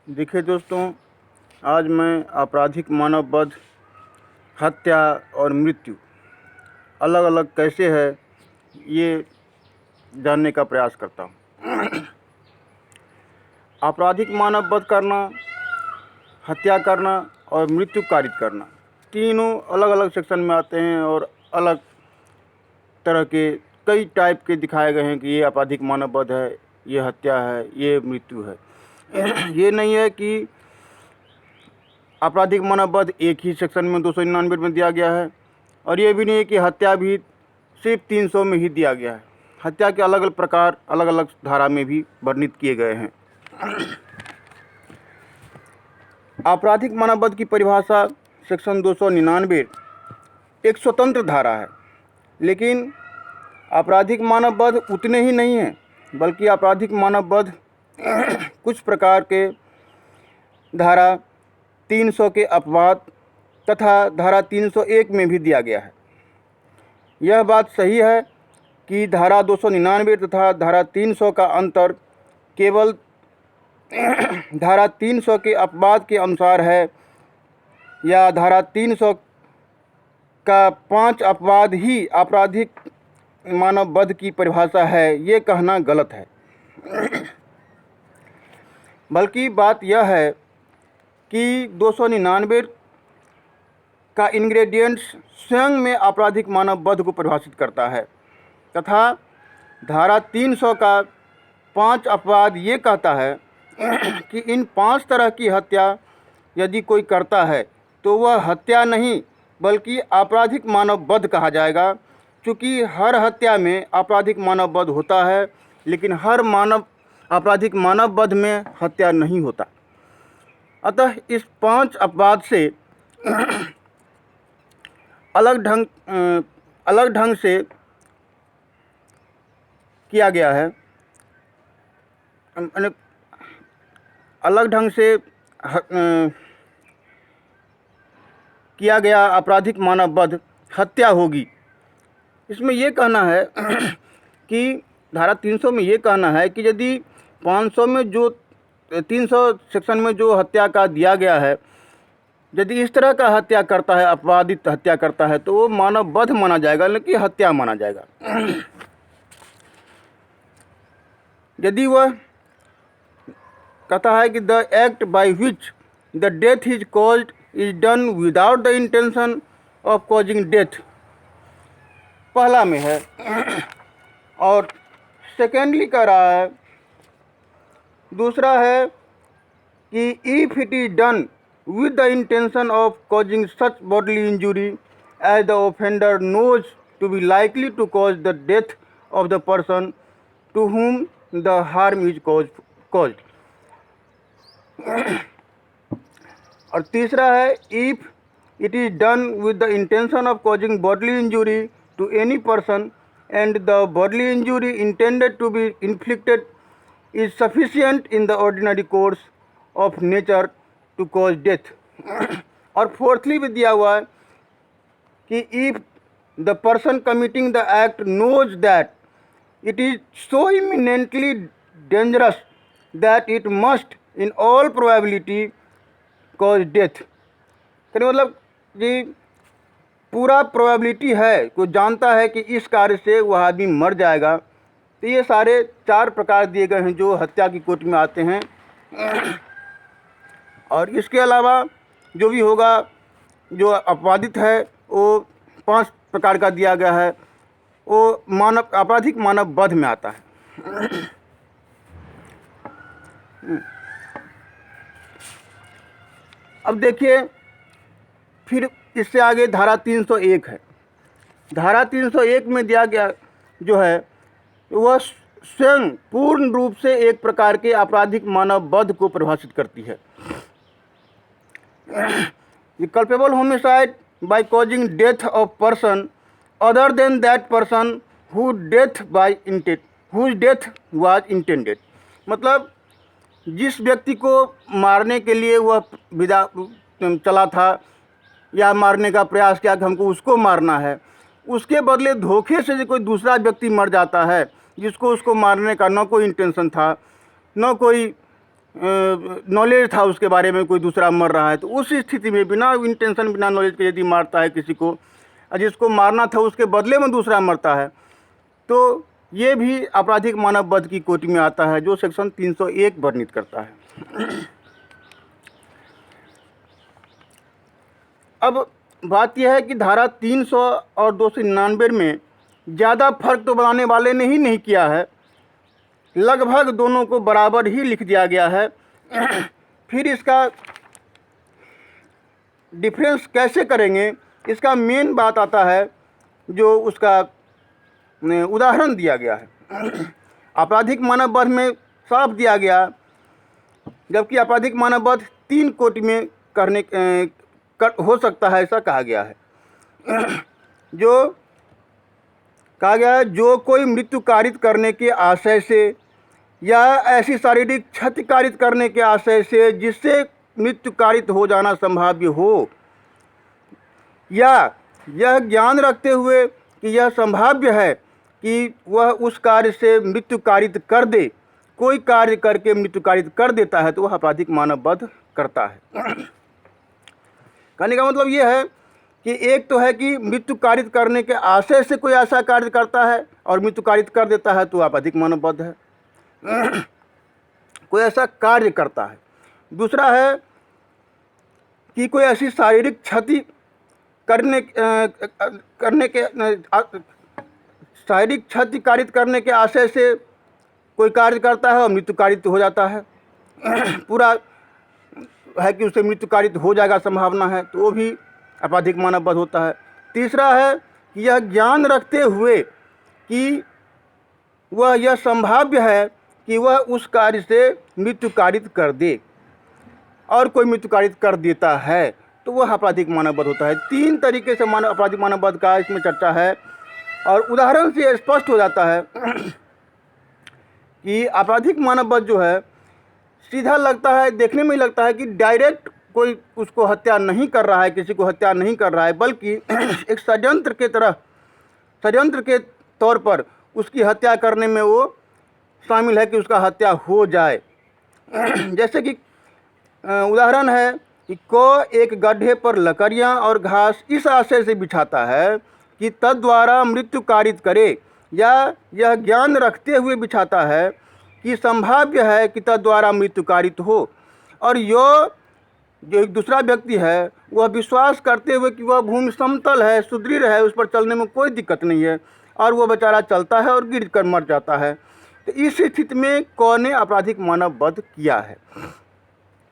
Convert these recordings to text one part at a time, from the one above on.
देखिए दोस्तों, आज मैं आपराधिक मानववध, हत्या और मृत्यु अलग अलग कैसे है ये जानने का प्रयास करता हूँ। आपराधिक मानववध करना, हत्या करना और मृत्यु कारित करना तीनों अलग अलग सेक्शन में आते हैं और अलग तरह के कई टाइप के दिखाए गए हैं कि ये आपराधिक मानववध है, ये हत्या है, ये मृत्यु है। ये नहीं है कि आपराधिक मानववध एक ही सेक्शन में 299 में दिया गया है, और ये भी नहीं है कि हत्या भी सिर्फ 300 में ही दिया गया है। हत्या के अलग अलग प्रकार अलग अलग धारा में भी वर्णित किए गए हैं। आपराधिक मानववध की परिभाषा सेक्शन 299 एक स्वतंत्र धारा है, लेकिन आपराधिक मानववध उतने ही नहीं है, बल्कि आपराधिक मानववध कुछ प्रकार के धारा 300 के अपवाद तथा धारा 301 में भी दिया गया है। यह बात सही है कि धारा 299 तथा धारा 300 का अंतर केवल धारा 300 के अपवाद के अनुसार है, या धारा 300 का 5 अपवाद ही आपराधिक मानववध की परिभाषा है, ये कहना गलत है। बल्कि बात यह है कि 299 का इंग्रेडिएंट्स स्वयं में आपराधिक मानववध को परिभाषित करता है, तथा धारा 300 का 5 अपवाद ये कहता है कि इन 5 तरह की हत्या यदि कोई करता है तो वह हत्या नहीं बल्कि आपराधिक मानववध कहा जाएगा, क्योंकि हर हत्या में आपराधिक मानववध होता है, लेकिन हर आपराधिक मानववध में हत्या नहीं होता। अतः इस 5 अपवाद से अलग ढंग से किया गया है, अलग ढंग से किया गया आपराधिक मानववध हत्या होगी। इसमें यह कहना है कि धारा 300 में ये कहना है कि यदि 500 में जो 300 सेक्शन में जो हत्या का दिया गया है, यदि इस तरह का हत्या करता है, अपवादित हत्या करता है, तो वो मानववध माना जाएगा, लेकिन हत्या माना जाएगा। यदि वह कहता है कि the act by which the death is caused is done without the intention of causing death, पहला में है, और सेकेंडली कह रहा है, दूसरा है कि if it is done with the intention of causing such bodily injury as the offender knows to be likely to cause the death of the person to whom the harm is caused. और तीसरा है, if it is done with the intention of causing bodily injury to any person and the bodily injury intended to be inflicted is sufficient in the ordinary course of nature to cause death. और fourthly भी दिया हुआ है कि if the person committing the act knows that it is so imminently dangerous that it must in all probability cause death. मतलब कि पूरा probability है, कोई जानता है कि इस कार्य से वह आदमी मर जाएगा। तो ये सारे 4 प्रकार दिए गए हैं जो हत्या की कोटि में आते हैं। और इसके अलावा जो भी होगा, जो अपवादित है, वो 5 प्रकार का दिया गया है, वो आपराधिक मानववध में आता है। अब देखिए, फिर इससे आगे धारा 301 है। धारा 301 में दिया गया जो है वह स्वयं पूर्ण रूप से एक प्रकार के आपराधिक मानववध को परिभाषित करती है। The culpable homicide by causing death of person other than that person whose death was intended। मतलब जिस व्यक्ति को मारने के लिए वह विदा चला था या मारने का प्रयास किया कि हमको उसको मारना है, उसके बदले धोखे से कोई दूसरा व्यक्ति मर जाता है जिसको उसको मारने का न कोई इंटेंशन था, न कोई नॉलेज था उसके बारे में, कोई दूसरा मर रहा है, तो उस स्थिति में बिना इंटेंशन, बिना नॉलेज के यदि मारता है किसी को, और जिसको मारना था उसके बदले में दूसरा मरता है, तो ये भी आपराधिक मानव वध की कोटि में आता है, जो सेक्शन 301 वर्णित करता है। अब बात यह है कि धारा 300 और 299 में ज़्यादा फर्क तो बनाने वाले ने ही नहीं किया है, लगभग दोनों को बराबर ही लिख दिया गया है। फिर इसका डिफरेंस कैसे करेंगे, इसका मेन बात आता है जो उसका उदाहरण दिया गया है। आपराधिक मानव वध में साफ दिया गया, जबकि आपराधिक मानव वध 3 कोटि में हो सकता है, ऐसा कहा गया है। जो कहा गया है, जो कोई मृत्यु कारित करने के आशय से या ऐसी शारीरिक क्षति कारित करने के आशय से जिससे मृत्यु कारित हो जाना संभाव्य हो, या यह ज्ञान रखते हुए कि यह संभाव्य है कि वह उस कार्य से मृत्यु कारित कर दे, कोई कार्य करके मृत्यु कारित कर देता है, तो वह आपराधिक मानव वध करता है। कहने का मतलब ये है कि एक तो है कि मृत्यु कारित करने के आशय से कोई ऐसा कार्य करता है और मृत्यु कारित कर देता है, तो आपराधिक मानव वध है। कोई ऐसा कार्य करता है। दूसरा है कि कोई ऐसी शारीरिक क्षति शारीरिक क्षति कारित करने के आशय से कोई कार्य करता है और मृत्यु कारित हो जाता है, पूरा है कि उसे मृत्यु कारित हो जाएगा संभावना है, तो वो भी आपराधिक मानव वध होता है। तीसरा है कि यह ज्ञान रखते हुए कि वह यह संभाव्य है कि वह उस कार्य से मृत्यु कारित कर दे और कोई मृत्यु कारित कर देता है, तो वह आपराधिक मानव वध होता है। 3 तरीके से आपराधिक मानव वध का इसमें चर्चा है, और उदाहरण से स्पष्ट हो जाता है कि आपराधिक मानव वध जो है, सीधा लगता है, देखने में ही लगता है कि डायरेक्ट कोई उसको हत्या नहीं कर रहा है, किसी को हत्या नहीं कर रहा है, बल्कि एक षड्यंत्र के तरह, षड्यंत्र के तौर पर उसकी हत्या करने में वो शामिल है कि उसका हत्या हो जाए। जैसे कि उदाहरण है कि को एक गड्ढे पर लकड़ियाँ और घास इस आशय से बिछाता है कि तद्वारा मृत्यु कारित करे, या यह ज्ञान रखते हुए बिछाता है कि संभाव्य है कि तद्वारा मृत्यु कारित हो, और जो एक दूसरा व्यक्ति है वह विश्वास करते हुए कि वह भूमि समतल है, सुदृढ़ है, उस पर चलने में कोई दिक्कत नहीं है, और वह बेचारा चलता है और गिर कर मर जाता है, तो इस स्थिति में कौन ने आपराधिक मानव वध किया है?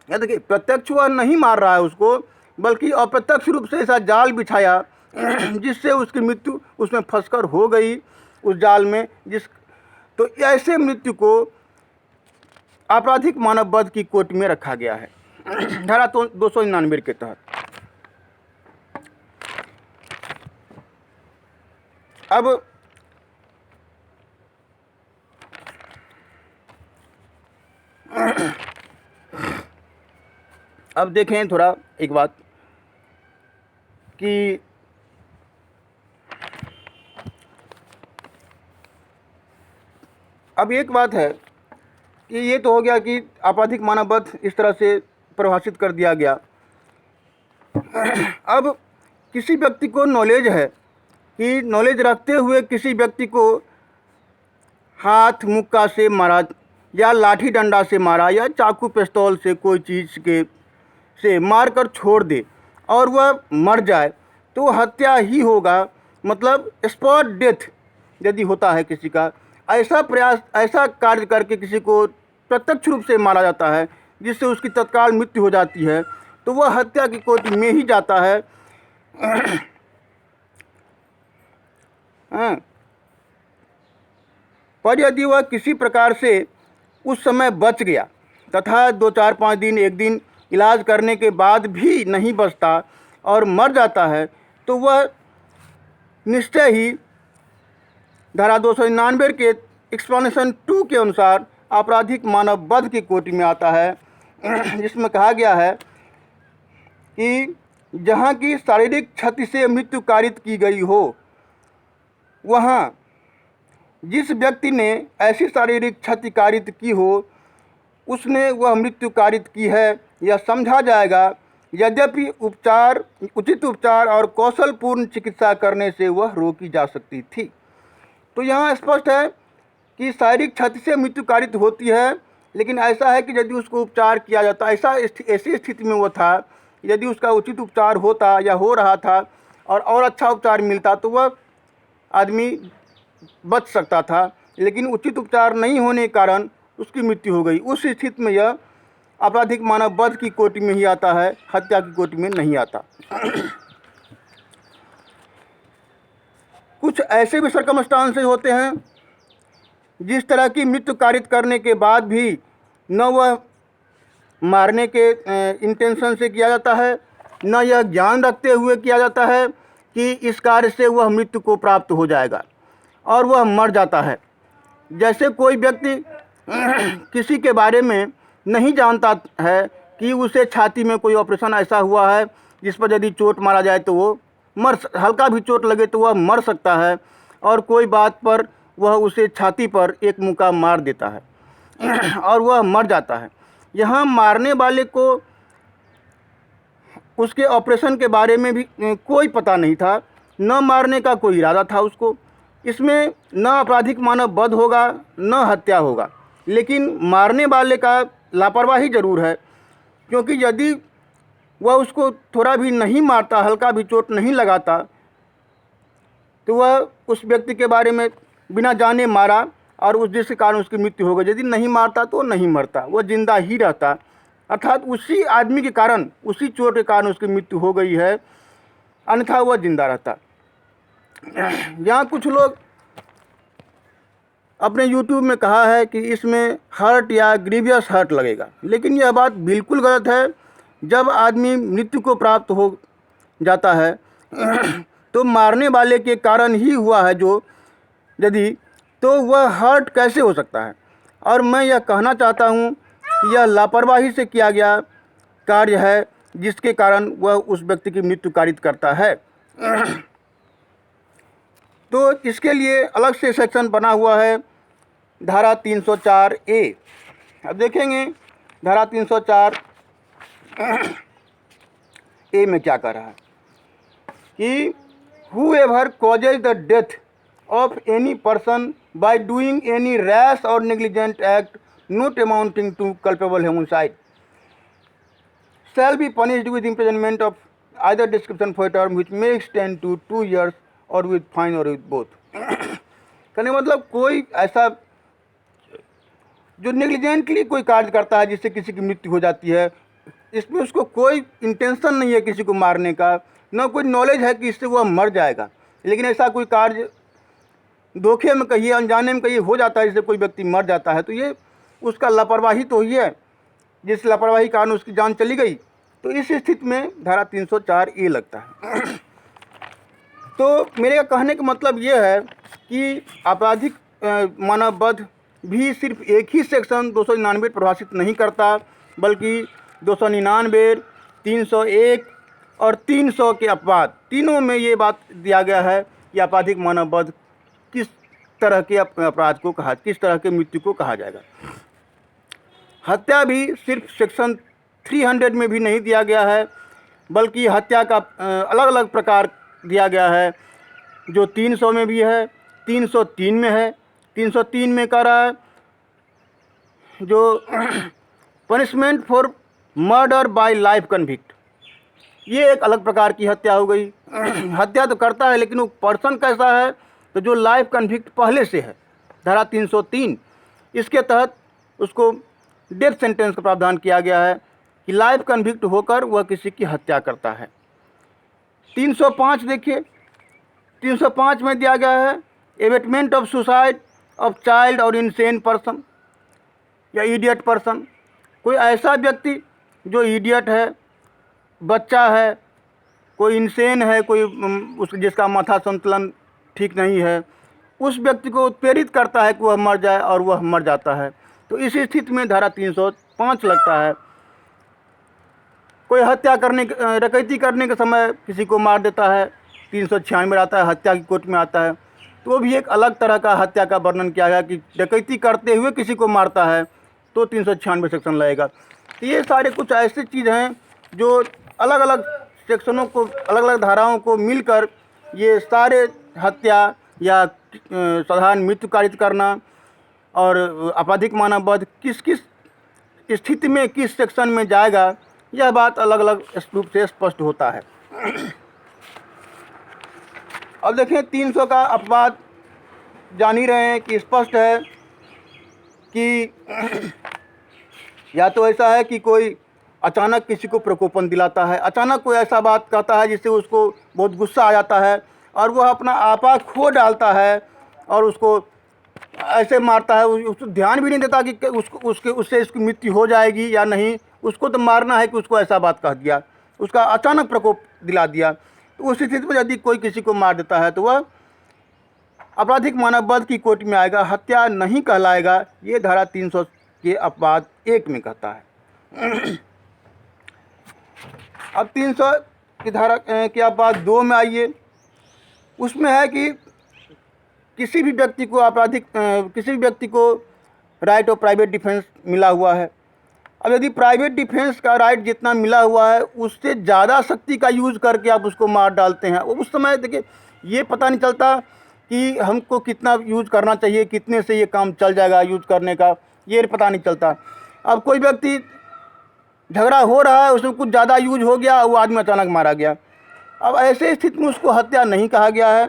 या देखिए, प्रत्यक्ष वह नहीं मार रहा है उसको, बल्कि अप्रत्यक्ष रूप से ऐसा जाल बिछाया जिससे उसकी मृत्यु उसमें फंसकर हो गई उस जाल में, तो ऐसे मृत्यु को आपराधिक मानव वध की कोटि में रखा गया है, धारा 299 के तहत। अब देखें थोड़ा एक बात कि अब एक बात है कि ये तो हो गया कि आपराधिक मानव वध इस तरह से परिभाषित कर दिया गया। अब किसी व्यक्ति को नॉलेज है कि नॉलेज रखते हुए किसी व्यक्ति को हाथ मुक्का से मारा, या लाठी डंडा से मारा, या चाकू पिस्तौल से कोई चीज़ से मार कर छोड़ दे और वह मर जाए, तो हत्या ही होगा। मतलब स्पॉट डेथ यदि होता है किसी का, ऐसा प्रयास, ऐसा कार्य करके किसी को प्रत्यक्ष रूप से मारा जाता है जिससे उसकी तत्काल मृत्यु हो जाती है, तो वह हत्या की कोटि में ही जाता है। पर यदि वह किसी प्रकार से उस समय बच गया तथा 2, 4, 5 दिन, 1 दिन इलाज करने के बाद भी नहीं बचता और मर जाता है, तो वह निश्चय ही धारा 299 के एक्सप्लेनेशन 2 के अनुसार आपराधिक मानव वध की कोटि में आता है, जिसमें कहा गया है कि जहाँ की शारीरिक क्षति से मृत्यु कारित की गई हो, वहाँ जिस व्यक्ति ने ऐसी शारीरिक क्षति कारित की हो, उसने वह मृत्यु कारित की है यह समझा जाएगा, यद्यपि उचित उपचार और कौशलपूर्ण चिकित्सा करने से वह रोकी जा सकती थी। तो यहाँ स्पष्ट है कि शारीरिक क्षति से मृत्यु कारित होती है, लेकिन ऐसा है कि यदि उसको उपचार किया जाता, ऐसी स्थिति में वो था, यदि उसका उचित उपचार होता या हो रहा था और अच्छा उपचार मिलता तो वह आदमी बच सकता था, लेकिन उचित उपचार नहीं होने के कारण उसकी मृत्यु हो गई। उस स्थिति में यह आपराधिक मानव वध की कोटि में ही आता है, हत्या की कोटि में नहीं आता। कुछ ऐसे भी सर्कमस्टांसेस होते हैं जिस तरह की मृत्यु कारित करने के बाद भी न वह मारने के इंटेंशन से किया जाता है, न यह ज्ञान रखते हुए किया जाता है कि इस कार्य से वह मृत्यु को प्राप्त हो जाएगा और वह मर जाता है। जैसे कोई व्यक्ति किसी के बारे में नहीं जानता है कि उसे छाती में कोई ऑपरेशन ऐसा हुआ है जिस पर यदि चोट मारा जाए तो वो हल्का भी चोट लगे तो वह मर सकता है, और कोई बात पर वह उसे छाती पर एक मुक्का मार देता है और वह मर जाता है। यहाँ मारने वाले को उसके ऑपरेशन के बारे में भी कोई पता नहीं था, न मारने का कोई इरादा था उसको। इसमें न आपराधिक मानव वध होगा न हत्या होगा, लेकिन मारने वाले का लापरवाही ज़रूर है, क्योंकि यदि वह उसको थोड़ा भी नहीं मारता, हल्का भी चोट नहीं लगाता, तो वह उस व्यक्ति के बारे में बिना जाने मारा और जिसके कारण उसकी मृत्यु हो गई। यदि नहीं मारता तो नहीं मरता, वह जिंदा ही रहता, अर्थात उसी आदमी के कारण, उसी चोट के कारण उसकी मृत्यु हो गई है, अन्यथा वह जिंदा रहता। यहाँ कुछ लोग अपने YouTube में कहा है कि इसमें हर्ट या ग्रीवियस हर्ट लगेगा, लेकिन यह बात बिल्कुल गलत है। जब आदमी मृत्यु को प्राप्त हो जाता है तो मारने वाले के कारण ही हुआ है, जो यदि तो वह हर्ट कैसे हो सकता है। और मैं यह कहना चाहता हूँ कि यह लापरवाही से किया गया कार्य है जिसके कारण वह उस व्यक्ति की मृत्यु कारित करता है। तो इसके लिए अलग से सेक्शन बना हुआ है, धारा 304A। अब देखेंगे धारा 304A में क्या कह रहा है कि whoever causes the death of any person by doing any rash or negligent act not amounting to culpable homicide shall be punished with imprisonment of either description for a term which may extend to 2 years or with fine or with both। कहने मतलब कोई ऐसा जो negligently कोई कार्य करता है जिससे किसी की मृत्यु हो जाती है, इसमें उसको कोई इंटेंशन नहीं है किसी को मारने का, न कोई नॉलेज है कि इससे वह मर जाएगा, लेकिन ऐसा कोई कार्य धोखे में कहिए, अनजाने में कहिए हो जाता है जिससे कोई व्यक्ति मर जाता है, तो ये उसका लापरवाही तो ही है, जिस लापरवाही कारण उसकी जान चली गई। तो इस स्थिति में धारा 304A लगता है। तो मेरे कहने का मतलब ये है कि आपराधिक मानव वध भी सिर्फ एक ही सेक्शन 299 परिभाषित नहीं करता, बल्कि 299, 301 और 300 के अपवाद, तीनों में ये बात दिया गया है कि आपराधिक मानव वध किस तरह के अपराध को किस तरह के मृत्यु को कहा जाएगा। हत्या भी सिर्फ सेक्शन 300 में भी नहीं दिया गया है, बल्कि हत्या का अलग अलग प्रकार दिया गया है, जो 300 में भी है, 303 में है। 303 में कह रहा है जो punishment for murder bye life convict, ये एक अलग प्रकार की हत्या हो गई। हत्या तो करता है लेकिन वो पर्सन कैसा है, तो जो लाइफ कन्विक्ट पहले से है, धारा 303, इसके तहत उसको डेथ सेंटेंस का प्रावधान किया गया है कि लाइफ कन्विक्ट होकर वह किसी की हत्या करता है। 305 देखिए, 305 में दिया गया है abetment of suicide of child और इनसेन पर्सन या इडियट पर्सन। कोई ऐसा व्यक्ति जो इडियट है, बच्चा है, कोई इनसेन है, कोई जिसका माथा संतुलन ठीक नहीं है, उस व्यक्ति को उत्प्रेरित करता है कि वह मर जाए और वह मर जाता है। तो इस स्थिति में धारा 305 लगता है। कोई हत्या करने, डकैती करने के समय किसी को मार देता है, 396 में आता है, हत्या की कोर्ट में आता है। तो भी एक अलग तरह का हत्या का वर्णन किया गया कि डकैती करते हुए किसी को मारता है, तो 396 सेक्शन लगेगा। तो ये सारे कुछ ऐसे चीज़ हैं जो अलग अलग सेक्शनों को, अलग अलग धाराओं को मिलकर ये सारे हत्या या साधारण मृत्यु कारित करना और आपराधिक मानव वध किस किस स्थिति में किस सेक्शन में जाएगा, यह बात अलग अलग रूप से स्पष्ट होता है। अब देखें 300 का अपवाद जान ही रहे हैं कि स्पष्ट है कि या तो ऐसा है कि कोई अचानक किसी को प्रकोपन दिलाता है, अचानक कोई ऐसा बात कहता है जिससे उसको बहुत गुस्सा आ जाता है और वह अपना आपा खो डालता है और उसको ऐसे मारता है, उसको ध्यान भी नहीं देता कि उससे इसकी मृत्यु हो जाएगी या नहीं। उसको तो मारना है कि उसको ऐसा बात कह दिया, उसका अचानक प्रकोप दिला दिया। तो उस स्थिति में यदि कोई किसी को मार देता है तो वह आपराधिक मानव वध की कोटि में आएगा, हत्या नहीं कहलाएगा। ये धारा 300 के अपवाद 1 में कहता है। अब 300 की धारा के अपवाद 2 में आइए। उसमें है कि किसी भी व्यक्ति को राइट ऑफ प्राइवेट डिफेंस मिला हुआ है। अब यदि प्राइवेट डिफेंस का राइट जितना मिला हुआ है उससे ज़्यादा शक्ति का यूज़ करके आप उसको मार डालते हैं, उस समय देखिए ये पता नहीं चलता कि हमको कितना यूज़ करना चाहिए, कितने से ये काम चल जाएगा यूज़ करने का, ये पता नहीं चलता। अब कोई व्यक्ति झगड़ा हो रहा है, उसमें कुछ ज़्यादा यूज हो गया, वो आदमी अचानक मारा गया। अब ऐसे स्थिति में उसको हत्या नहीं कहा गया है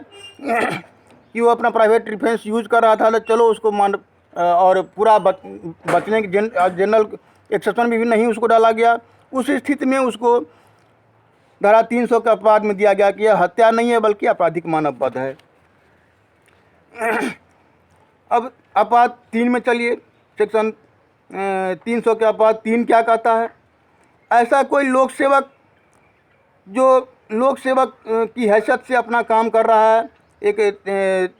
कि वो अपना प्राइवेट डिफेंस यूज कर रहा था तो चलो उसको मान, और पूरा बचने की जनरल एक्सेप्शन भी नहीं उसको डाला गया। उस स्थिति में उसको धारा 300 के अपवाद में दिया गया कि यह हत्या नहीं है बल्कि आपराधिक मानव वध है। अब अपवाद 3 में चलिए। सेक्शन 300 के अपवाद 3 क्या कहता है? ऐसा कोई लोक सेवक जो लोक सेवक की हैसियत से अपना काम कर रहा है, एक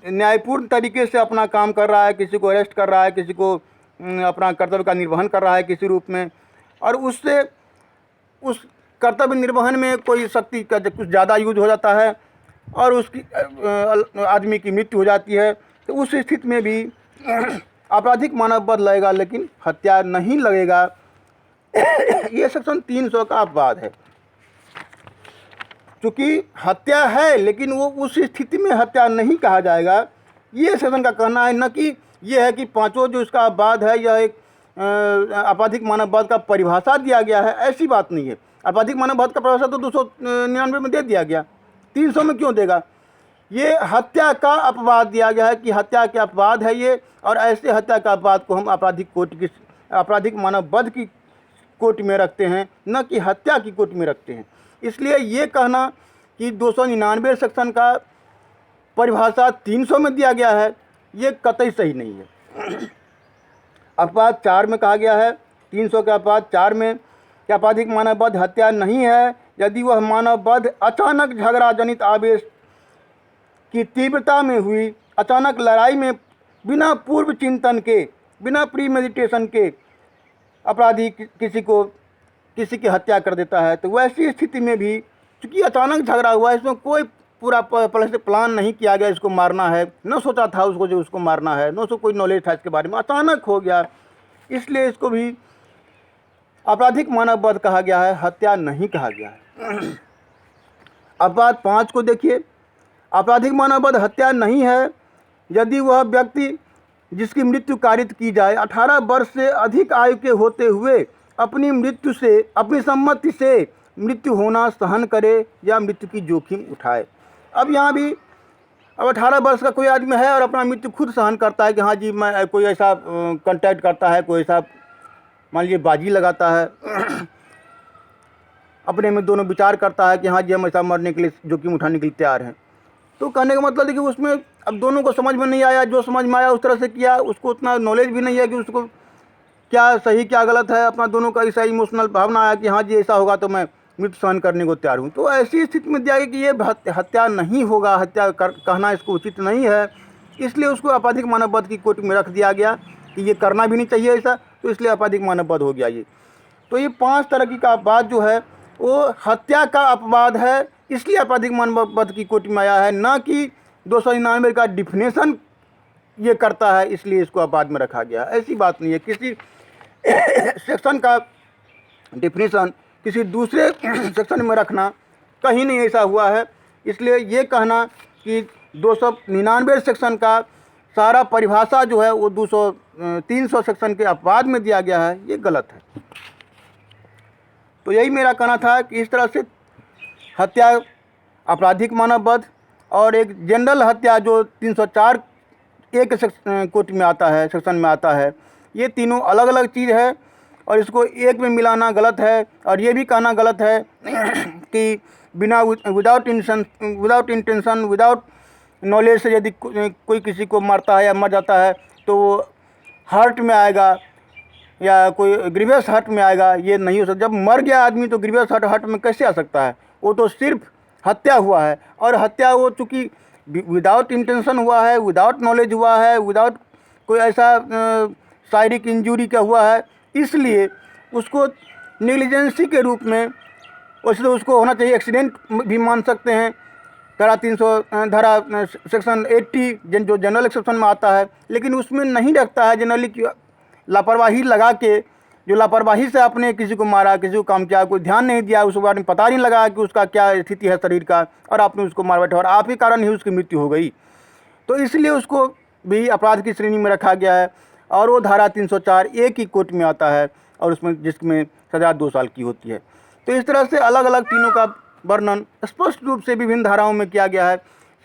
न्यायपूर्ण तरीके से अपना काम कर रहा है, किसी को अरेस्ट कर रहा है, किसी को अपना कर्तव्य का निर्वहन कर रहा है किसी रूप में, और उससे उस कर्तव्य निर्वहन में कोई शक्ति का कुछ ज़्यादा यूज हो जाता है और उसकी आदमी की मृत्यु हो जाती है, तो उस स्थिति में भी आपराधिक मानव वध लगेगा लेकिन हत्या नहीं लगेगा। ये सेक्शन 300 का अपवाद है। चूँकि हत्या है लेकिन वो उस स्थिति में हत्या नहीं कहा जाएगा, ये सेक्शन का कहना है। न कि ये है कि पांचों जो इसका अपवाद है यह एक आपराधिक मानव वध का परिभाषा दिया गया है, ऐसी बात नहीं है। आपराधिक मानव वध का परिभाषा तो 299 में दे दिया गया, 300 में क्यों देगा? ये हत्या का अपवाद दिया गया है कि हत्या के अपवाद है ये, और ऐसे हत्या का अपवाद को हम आपराधिक मानव वध की कोटि में रखते हैं, न कि हत्या की कोटि में रखते हैं। इसलिए ये कहना कि 299 सेक्शन का परिभाषा 300 में दिया गया है, ये कतई सही नहीं है। अपवाद 4 में कहा गया है, 300 के अपवाद 4 में कि आपराधिक मानव वध हत्या नहीं है यदि वह मानव वध अचानक झगड़ा जनित आवेश की तीव्रता में हुई, अचानक लड़ाई में बिना पूर्व चिंतन के, बिना प्री मेडिटेशन के अपराधी किसी की हत्या कर देता है। तो वैसी स्थिति में भी चूँकि अचानक झगड़ा हुआ है, इसमें कोई पूरा पहले से प्लान नहीं किया गया इसको मारना है, न सोचा था उसको जो उसको मारना है, न उसको कोई नॉलेज था इसके बारे में, अचानक हो गया, इसलिए इसको भी आपराधिक मानव वध कहा गया है, हत्या नहीं कहा गया है। अपवाद 5 को देखिए। आपराधिक मानव वध हत्या नहीं है यदि वह व्यक्ति जिसकी मृत्यु कारित की जाए 18 वर्ष से अधिक आयु के होते हुए अपनी सम्मति से मृत्यु होना सहन करे या मृत्यु की जोखिम उठाए। अब यहाँ भी अब 18 वर्ष का कोई आदमी है और अपना मृत्यु खुद सहन करता है कि हाँ जी मैं, कोई ऐसा कांटेक्ट करता है, कोई ऐसा मान लीजिए बाजी लगाता है, अपने में दोनों विचार करता है कि हाँ जी हम ऐसा मरने के लिए जोखिम उठाने के लिए तैयार हैं। तो कहने का मतलब है कि उसमें अब दोनों को समझ में नहीं आया, जो समझ में आया उस तरह से किया, उसको उतना नॉलेज भी नहीं है कि उसको क्या सही क्या गलत है, अपना दोनों का ऐसा इमोशनल भावना आया कि हाँ जी ऐसा होगा तो मैं मृत्यु सहन करने को तैयार हूँ। तो ऐसी स्थिति में दिया गया कि ये हत्या नहीं होगा, हत्या कहना इसको उचित नहीं है, इसलिए उसको आपराधिक मानव वध की कोटि में रख दिया गया कि ये करना भी नहीं चाहिए ऐसा, तो इसलिए आपराधिक मानव वध हो गया ये। तो ये 5 तरह का अपवाद जो है वो हत्या का अपवाद है, इसलिए आपराधिक मानव वध की कोटि में आया है, न कि 299 का डिफिनेशन ये करता है इसलिए इसको अपवाद में रखा गया है। ऐसी बात नहीं है। किसी सेक्शन का डिफिनीशन किसी दूसरे सेक्शन में रखना कहीं नहीं ऐसा हुआ है। इसलिए ये कहना कि 299 सेक्शन का सारा परिभाषा जो है वो 300 सेक्शन के अपवाद में दिया गया है, ये गलत है। तो यही मेरा कहना था कि इस तरह से हत्या, आपराधिक मानव वध और एक जनरल हत्या जो 304 एक कोट में आता है, सेक्शन में आता है, ये तीनों अलग अलग चीज़ है और इसको एक में मिलाना गलत है। और ये भी कहना गलत है कि बिना विदाउट इंटेंशन विदाउट नॉलेज से यदि कोई किसी को मारता है या मर जाता है तो वो हर्ट में आएगा या कोई ग्रीवियस हर्ट में आएगा, ये नहीं हो सकता। जब मर गया आदमी तो ग्रीवियस हर्ट में कैसे आ सकता है? वो तो सिर्फ हत्या हुआ है, और हत्या वो चूँकि विदाउट इंटेंशन हुआ है, विदाउट नॉलेज हुआ है, विदाउट कोई ऐसा शारीरिक इंजरी का हुआ है, इसलिए उसको नेग्लिजेंसी के रूप में, वैसे तो उसको होना चाहिए एक्सीडेंट भी मान सकते हैं, धारा सेक्शन 80 जो जनरल एक्सेप्शन में आता है, लेकिन उसमें नहीं रखता है जनरली कि लापरवाही लगा के, जो लापरवाही से आपने किसी को मारा, किसी को काम किया, कोई ध्यान नहीं दिया, उस बारे में पता नहीं लगा कि उसका क्या स्थिति है शरीर का, और आपने उसको मार बैठा और आप ही कारण ही उसकी मृत्यु हो गई। तो इसलिए उसको भी अपराध की श्रेणी में रखा गया है, और वो धारा 304 एक ही कोर्ट में आता है, और उसमें जिसमें सज़ा 2 साल की होती है। तो इस तरह से अलग अलग तीनों का वर्णन स्पष्ट रूप से विभिन्न धाराओं में किया गया है।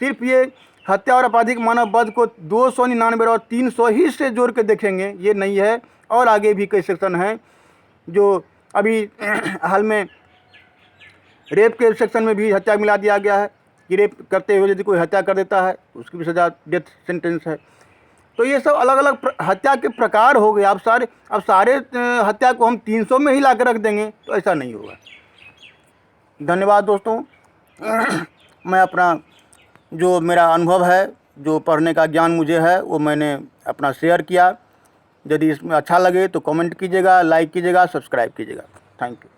सिर्फ ये हत्या और आपराधिक मानव वध को 299 और 300 ही से जोड़ के देखेंगे, ये नहीं है, और आगे भी कई सेक्शन हैं जो अभी हाल में रेप के सेक्शन में भी हत्या मिला दिया गया है कि रेप करते हुए यदि कोई हत्या कर देता है उसकी भी सज़ा डेथ सेंटेंस है। तो ये सब अलग अलग हत्या के प्रकार हो गए। अब सारे हत्या को हम 300 में ही ला कर रख देंगे तो ऐसा नहीं होगा। धन्यवाद दोस्तों। मैं अपना जो मेरा अनुभव है, जो पढ़ने का ज्ञान मुझे है, वो मैंने अपना शेयर किया। यदि इसमें अच्छा लगे तो कमेंट कीजिएगा, लाइक कीजिएगा, सब्सक्राइब कीजिएगा। Thank you.